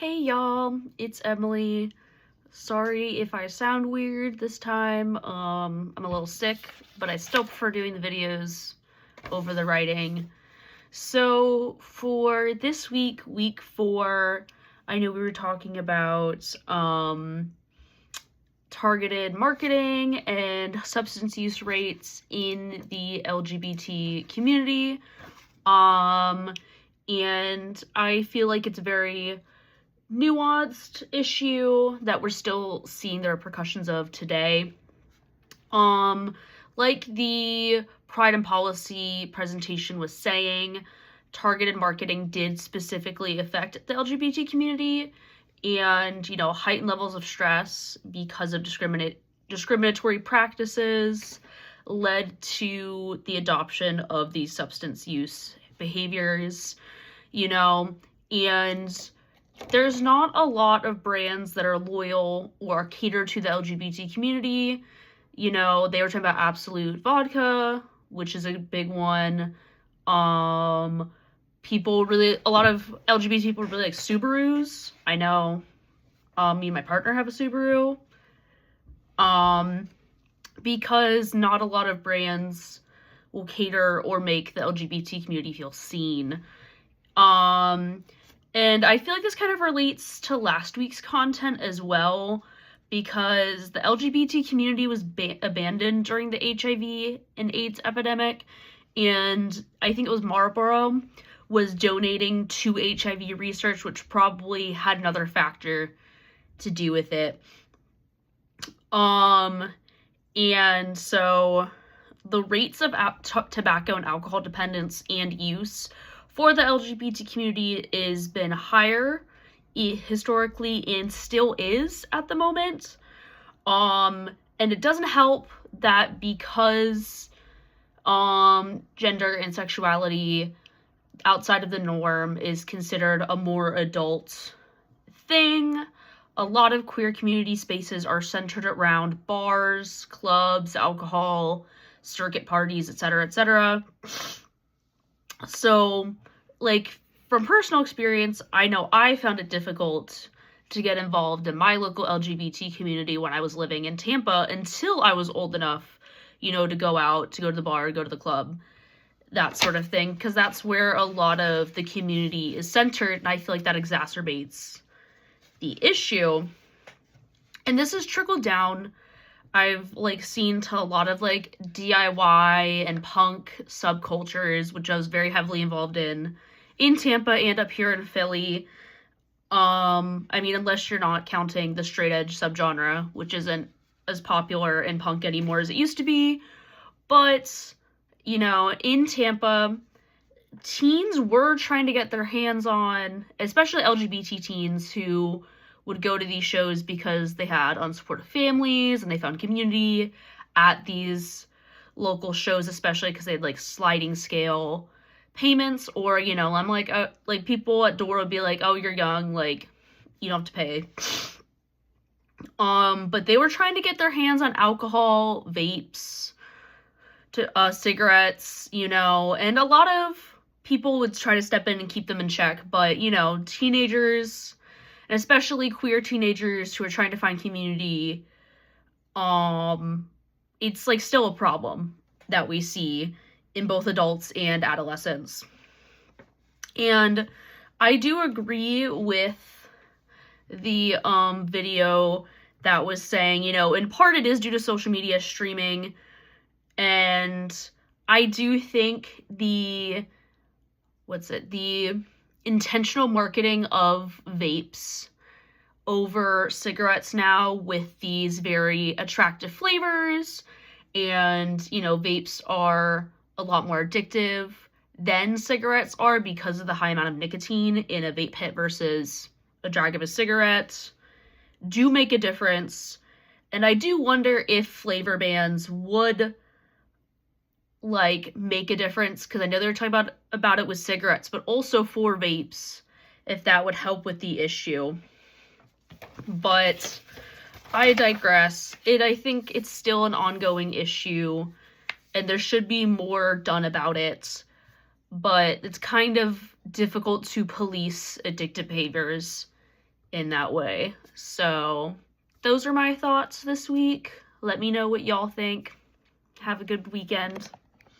Hey y'all, it's Emily. Sorry if I sound weird this time. I'm a little sick, but I still prefer doing the videos over the writing. So for this week, week 4, I know we were talking about targeted marketing and substance use rates in the LGBT community. And I feel like it's a very nuanced issue that we're still seeing the repercussions of today. Like the Pride and Policy presentation was saying, targeted marketing did specifically affect the LGBT community, and, heightened levels of stress because of discriminatory practices led to the adoption of these substance use behaviors, and there's not a lot of brands that are loyal or cater to the LGBT community. They were talking about Absolute Vodka, which is a big one. A lot of LGBT people really like Subarus. I know, me and my partner have a Subaru. Because not a lot of brands will cater or make the LGBT community feel seen. And I feel like this kind of relates to last week's content as well, because the LGBT community was abandoned during the HIV and AIDS epidemic, and I think it was Marlboro was donating to HIV research, which probably had another factor to do with it. And so the rates of tobacco and alcohol dependence and use for the LGBT community has been higher historically and still is at the moment. And it doesn't help that because gender and sexuality outside of the norm is considered a more adult thing. A lot of queer community spaces are centered around bars, clubs, alcohol, circuit parties, etc., etc. So, from personal experience, I know I found it difficult to get involved in my local LGBT community when I was living in Tampa until I was old enough, to go out, to go to the bar, go to the club, that sort of thing, because that's where a lot of the community is centered, and I feel like that exacerbates the issue. And this has trickled down. I've seen to a lot of DIY and punk subcultures, which I was very heavily involved in Tampa and up here in Philly. Unless you're not counting the straight edge subgenre, which isn't as popular in punk anymore as it used to be. But, in Tampa, teens were trying to get their hands on, especially LGBT teens who would go to these shows because they had unsupportive families and they found community at these local shows, especially because they had sliding scale payments, or I'm people at door would be like, oh, you're young, you don't have to pay. But they were trying to get their hands on alcohol, vapes, cigarettes, and a lot of people would try to step in and keep them in check, but teenagers, and especially queer teenagers who are trying to find community, it's still a problem that we see in both adults and adolescents. And I do agree with the video that was saying, in part it is due to social media streaming, and I do think the intentional marketing of vapes over cigarettes now with these very attractive flavors, and vapes are a lot more addictive than cigarettes are because of the high amount of nicotine in a vape hit versus a drag of a cigarette, do make a difference. And I do wonder if flavor bans would make a difference, because I know they were talking about it with cigarettes, but also for vapes, if that would help with the issue. But I digress. I think it's still an ongoing issue, and there should be more done about it, but it's kind of difficult to police addictive behaviors in that way. So those are my thoughts this week. Let me know what y'all think. Have a good weekend.